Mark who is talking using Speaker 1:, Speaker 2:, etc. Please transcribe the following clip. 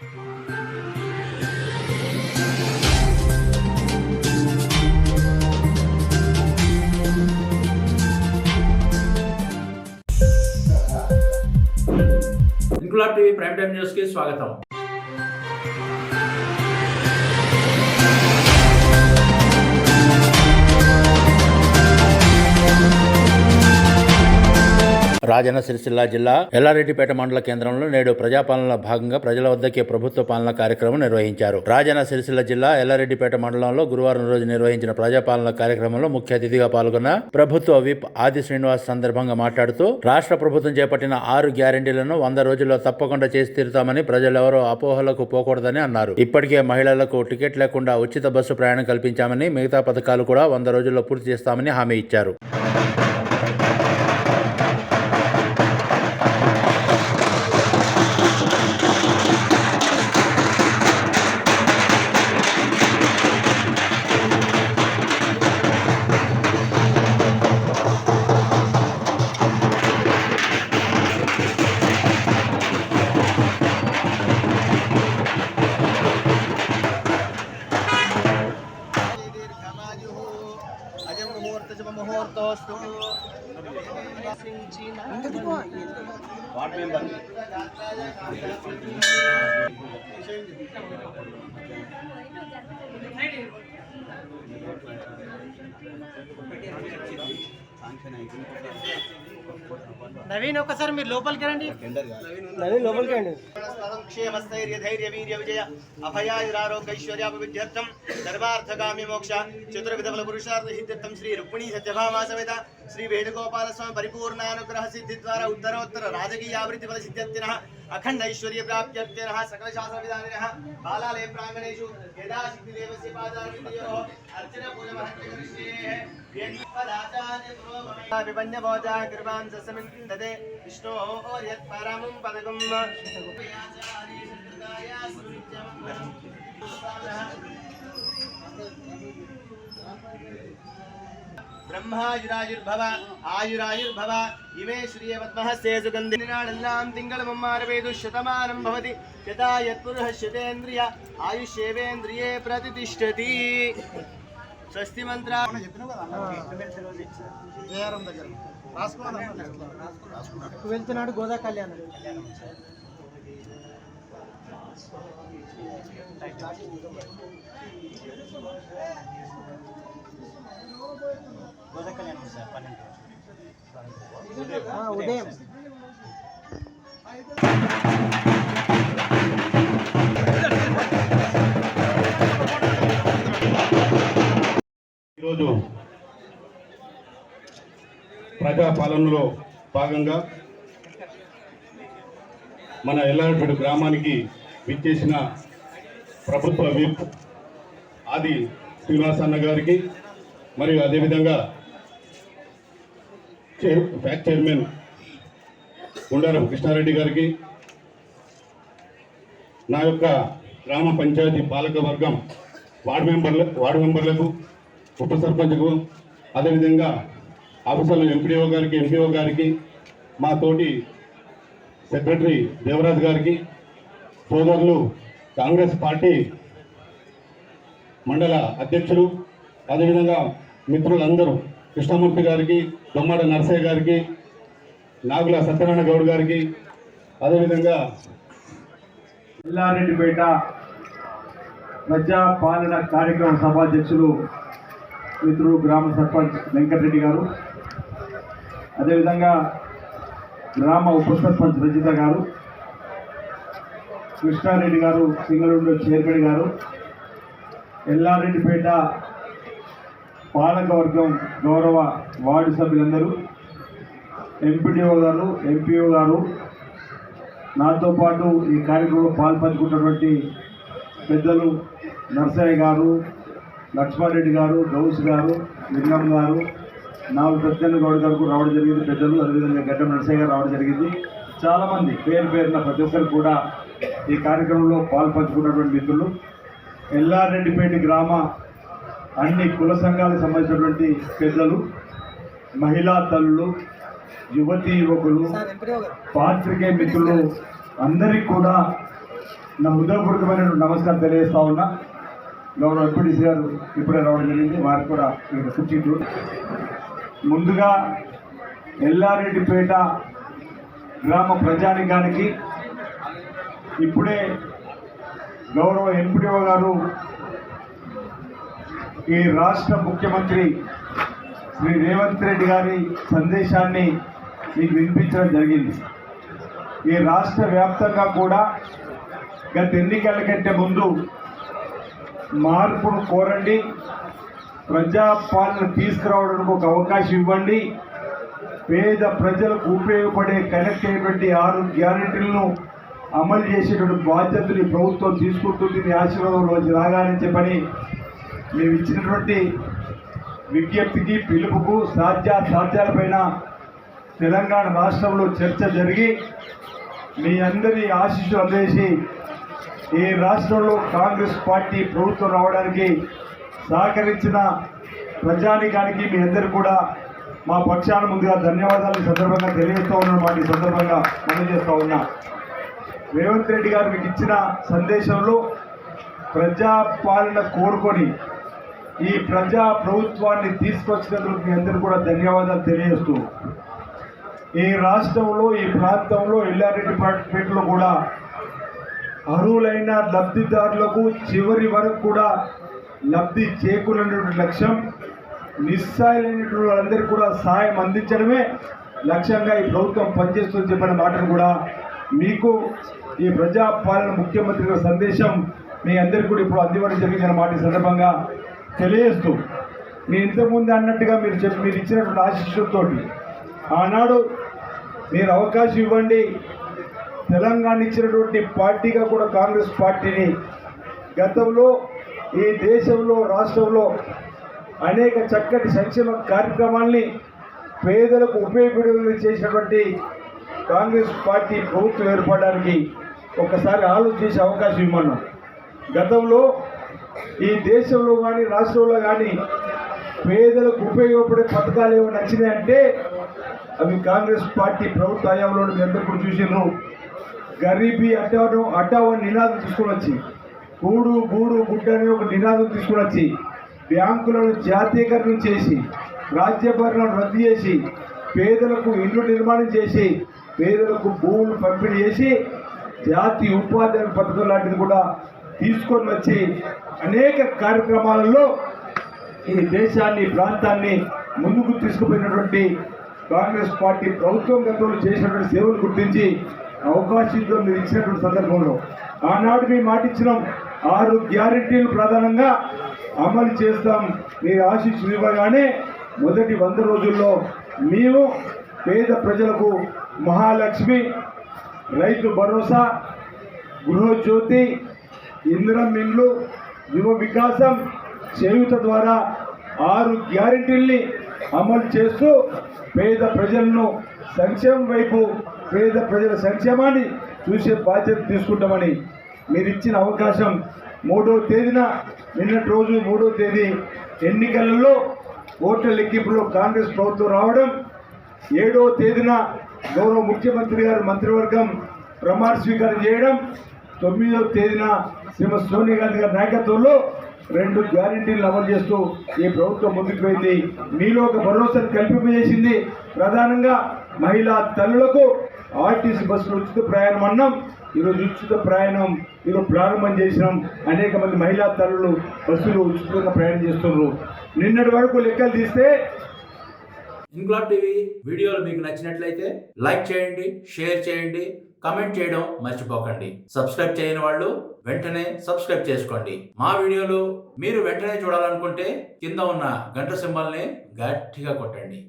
Speaker 1: Inquilab TV prime time news కి స్వాగతం. రాజన్న సిరిసిల్ల జిల్లా ఎల్లారెడ్డిపేట మండల కేంద్రంలో నేడు ప్రజాపాలనలో భాగంగా ప్రజల వద్దకే ప్రభుత్వ పాలన కార్యక్రమం నిర్వహించారు. రాజన్న సిరిసిల్ల జిల్లా ఎల్లారెడ్డిపేట మండలంలో గురువారం రోజు నిర్వహించిన ప్రజాపాలన కార్యక్రమంలో ముఖ్య అతిథిగా పాల్గొన్న ప్రభుత్వ విప్ ఆది శ్రీనివాస్ సందర్భంగా మాట్లాడుతూ రాష్ట్ర ప్రభుత్వం చేపట్టిన 6 గ్యారెంటీలను 100 రోజుల్లో తప్పకుండా చేసి తీరుతామని ప్రజలెవరూ అపోహలకు పోకూడదని అన్నారు. ఇప్పటికే మహిళలకు టికెట్ లేకుండా ఉచిత బస్సు ప్రయాణం కల్పించామని, మిగతా పథకాలు కూడా 100 రోజుల్లో పూర్తి చేస్తామని హామీ ఇచ్చారు.
Speaker 2: వార్డ్ మెంబర్
Speaker 3: నవీన్ ఒకసారి మీరు లోపలికి రండి. నవీన్ లోపలికి రండి.
Speaker 2: క్షేమస్థైర్య ధైర్య వీర్య విజయ అభయాయురారోగ్యైశ్వర్యాభివృద్ధ్యర్థం ధర్మార్థగామి మోక్ష చతుర్విధఫల పురుషార్థ సిద్ధ్యర్థం శ్రీ రుక్మిణీ సత్యభామా సమేత శ్రీ వేణుగోపాల స్వామి పరిపూర్ణానుగ్రహ సిద్ధి ద్వారా ఉత్తరోత్తర రాజకీయాభివృద్ధి ఫల సిద్ధ్యర్థినః అఖండ ఐశ్వర్య ప్రాప్త్యర్థినః సకల శాస్త్ర విధానినః బాలాలయ ప్రాంగణేషు యథాశక్తి దేవస్య పాదారవిందయోః అర్చన పూజ మహత్కరిష్యే విపన్య భోజా కృపాం సస్మిన్ దదే విష్ణోః యత్పరమం పదకం బ్రహ్మాయురాయుర్భవ ఆయురాయుర్భవ ఇమే శ్రీయ పద్మహస్తే సుగంధి నాడెల్లాం తింగళ మమ్మారవేదు శతమానం భవతి యథా యత్పురుషశ్యతేంద్రియ ఆయుష్యేవేంద్రియే ప్రతిష్టతి. స్వస్తి మంత్ర
Speaker 3: వెళ్తున్నాడు గోదా కళ్యాణం. ఉదయం
Speaker 4: ఈరోజు ప్రజాపాలనలో భాగంగా మన ఎల్లారెడ్డిపేట గ్రామానికి విచ్చేసిన ప్రభుత్వ విప్ ఆది శ్రీనివాస్ అన్న గారికి మరియు అదేవిధంగా ఫ్యాక్ట్ చైర్మన్ గుండారం కృష్ణారెడ్డి గారికి, నా యొక్క గ్రామ పంచాయతీ పాలక వర్గం వార్డు మెంబర్లకు, ఉప సర్పంచ్కు, అదేవిధంగా ఆఫీసర్లు ఎంపీఓ గారికి, మా తోటి సెక్రటరీ దేవరాజ్ గారికి, సోదరులు కాంగ్రెస్ పార్టీ మండల అధ్యక్షులు, అదేవిధంగా మిత్రులందరూ కృష్ణమూర్తి గారికి, దొమ్మాడ నరసయ్య గారికి, నాగుల సత్యనారాయణ గౌడ్ గారికి, అదేవిధంగా
Speaker 5: ఎల్లారెడ్డిపేట ప్రజాపాలన కార్యక్రమ సభాధ్యక్షులు మిత్రుడు గ్రామ సర్పంచ్ వెంకటరెడ్డి గారు, అదేవిధంగా గ్రామ ఉప సర్పంచ్ రజిత గారు, కృష్ణారెడ్డి గారు, సింగళూరు చైర్మన్ గారు, ఎల్లారెడ్డిపేట పాలకవర్గం గౌరవ వార్డు సభ్యులందరూ, ఎంపీడీఓ గారు, ఎంపీఓ గారు, నాతో పాటు ఈ కార్యక్రమంలో పాల్పంచుకున్నటువంటి పెద్దలు నర్సయ్య గారు, లక్ష్మారెడ్డి గారు, గౌస్ గారు, లింగం గారు, నాలుగు సత్యనారాయణ గౌడ్ గారు రావడం జరిగింది. పెద్దలు అదేవిధంగా గడ్డం నర్సయ్య గారు రావడం జరిగింది. చాలామంది పేరున ప్రతి ఒక్కరు కూడా ఈ కార్యక్రమంలో పాల్పంచుకున్నటువంటి మిత్రులు, ఎల్లారెడ్డిపేట గ్రామ అన్ని కుల సంఘాలకు సంబంధించినటువంటి పెద్దలు, మహిళా తల్లులు, యువతీ యువకులు, పాత్రికేయ మిత్రులు అందరికీ కూడా నా హృదయపూర్వకమైన నమస్కారం తెలియజేస్తా ఉన్నా. గౌరవ ఎంపీటీసీ గారు ఇప్పుడే రావడం జరిగింది, వారికి కూడా ఇక్కడ కూర్చుంటూ. ముందుగా ఎల్లారెడ్డిపేట గ్రామ ప్రజానికానికి ఇప్పుడే గౌరవ ఎంపీడీఓ గారు ఈ రాష్ట్ర ముఖ్యమంత్రి శ్రీ రేవంత్ రెడ్డి గారి సందేశాన్ని మీకు వినిపించడం జరిగింది. ఈ రాష్ట్ర వ్యాప్తంగా కూడా గత ఎన్నికల కంటే ముందు మార్పును కోరండి, ప్రజాపాలన తీసుకురావడానికి ఒక అవకాశం ఇవ్వండి, పేద ప్రజలకు ఉపయోగపడే కనెక్ట్ అయ్యేటువంటి 6 గ్యారెంటీలను అమలు చేసేటువంటి బాధ్యతలు ఈ ప్రభుత్వం తీసుకుంటుంది, మీ ఆశీర్వాదం రోజు రాగాలని చెప్పని మేము ఇచ్చినటువంటి విజ్ఞప్తికి పిలుపుకు సాధ్యాలపైన తెలంగాణ రాష్ట్రంలో చర్చ జరిగి మీ అందరి ఆశీస్సులు అందేసి ఈ రాష్ట్రంలో కాంగ్రెస్ పార్టీ ప్రభుత్వం రావడానికి సహకరించిన ప్రజానికానికి మీ అందరూ కూడా మా పక్షాన ముందుగా ధన్యవాదాలు ఈ సందర్భంగా తెలియజేస్తూ ఉన్నమాట. ఈ సందర్భంగా మనం చేస్తూ ఉన్నా. రేవంత్ రెడ్డి గారు మీకు ఇచ్చిన సందేశంలో ప్రజాపాలన కోరుకొని ఈ ప్రజా ప్రభుత్వాన్ని తీసుకొచ్చినందుకు మీ అందరూ కూడా ధన్యవాదాలు తెలియజేస్తూ, ఈ రాష్ట్రంలో ఈ ప్రాంతంలో ఎల్లారెడ్డిపేటలో కూడా అర్హులైన లబ్ధిదారులకు చివరి వరకు కూడా లబ్ధి చేకూరనేటువంటి లక్ష్యం, నిస్సాయులైనటువంటి వాళ్ళందరికీ కూడా సహాయం అందించడమే లక్ష్యంగా ఈ ప్రభుత్వం పనిచేస్తుందని చెప్పిన మాటను కూడా మీకు ఈ ప్రజాపాలన ముఖ్యమంత్రి గారి సందేశం మీ అందరికీ కూడా ఇప్పుడు అందివ్వడం జరిగిందన్న మాట ఈ సందర్భంగా తెలియజేస్తూ, మీ ఇంతకుముందు అన్నట్టుగా మీరు ఇచ్చినటువంటి ఆశీస్సులతో ఆనాడు మీరు అవకాశం ఇవ్వండి, తెలంగాణ ఇచ్చినటువంటి పార్టీగా కూడా కాంగ్రెస్ పార్టీని గతంలో ఈ దేశంలో రాష్ట్రంలో అనేక చక్కటి సంక్షేమ కార్యక్రమాల్ని పేదలకు ఉపయోగపడే చేసినటువంటి కాంగ్రెస్ పార్టీ ప్రభుత్వం ఏర్పడడానికి ఒకసారి ఆలోచించే అవకాశం ఇవ్వమన్నాం. గతంలో ఈ దేశంలో కానీ రాష్ట్రంలో కానీ పేదలకు ఉపయోగపడే పథకాలు ఏమైనా నచ్చినాయంటే అవి కాంగ్రెస్ పార్టీ ప్రభుత్వ హయాంలో మీ అందరూ కూడా చూసినారు. గరీబీ అటావో నినాదం తీసుకుని వచ్చి, గూడు గుడ్డ అనే ఒక నినాదం తీసుకుని వచ్చి బ్యాంకులను జాతీయకరణం చేసి, రాజ్యభరణను రద్దు చేసి, పేదలకు ఇల్లు నిర్మాణం చేసి, పేదలకు భూములు పంపిణీ చేసి జాతీయ ఉపాధి పథకం లాంటిది కూడా తీసుకొని వచ్చి అనేక కార్యక్రమాలలో ఈ దేశాన్ని ప్రాంతాన్ని ముందుకు తీసుకుపోయినటువంటి కాంగ్రెస్ పార్టీ ప్రభుత్వం గతంలో చేసినటువంటి సేవలు గుర్తించి అవకాశంతో మీరు ఇచ్చినటువంటి సందర్భంలో ఆనాడు మేము మాట ఇచ్చినాం, 6 గ్యారెంటీలు ప్రధానంగా అమలు చేస్తాం. మీరు ఆశీస్సులు ఇవ్వగానే మొదటి 100 రోజుల్లో మేము పేద ప్రజలకు మహాలక్ష్మి, రైతు భరోసా, గృహజ్యోతి, ఇందిరం ఇండ్లు, యువ వికాసం, చేయూత ద్వారా 6 గ్యారెంటీల్ని అమలు చేస్తూ పేద ప్రజలను సంక్షేమం వైపు, పేద ప్రజల సంక్షేమాన్ని చూసే బాధ్యత తీసుకుంటామని మీరు ఇచ్చిన అవకాశం 3వ తేదీన నిన్నటి రోజు 3వ తేదీ ఎన్నికలలో ఓట్ల లెక్కింపులో కాంగ్రెస్ ప్రభుత్వం రావడం, 7వ తేదీన గౌరవ ముఖ్యమంత్రి గారు మంత్రివర్గం ప్రమాణ స్వీకారం చేయడం, 9వ తేదీన శ్రీమతి సోనియా గాంధీ గారి నాయకత్వంలో 2 గ్యారెంటీలు అమలు చేస్తూ ఈ ప్రభుత్వం ముందుకు పోయింది. మీలో ఒక భరోసాను కల్పింపజేసింది. ప్రధానంగా మహిళా తల్లులకు ఆర్టీసీ బస్సులు ఉచిత ప్రయాణం అన్నాం, ఈరోజు ఉచిత ప్రయాణం ఈరోజు ప్రారంభం చేసినాం. అనేక మంది మహిళా తల్లులు బస్సులు ఉచితంగా ప్రయాణం చేస్తున్నారు. నిన్నటి వరకు లెక్కలు తీస్తే
Speaker 1: ఇంక్లాబ్ టీవీ వీడియోలు మీకు నచ్చినట్లయితే లైక్ చేయండి, షేర్ చేయండి, కమెంట్ చేయడం మర్చిపోకండి. సబ్స్క్రైబ్ చేయని వాళ్ళు వెంటనే సబ్స్క్రైబ్ చేసుకోండి. మా వీడియోలు మీరు వెంటనే చూడాలనుకుంటే కింద ఉన్న గంట సింబల్ని గట్టిగా కొట్టండి.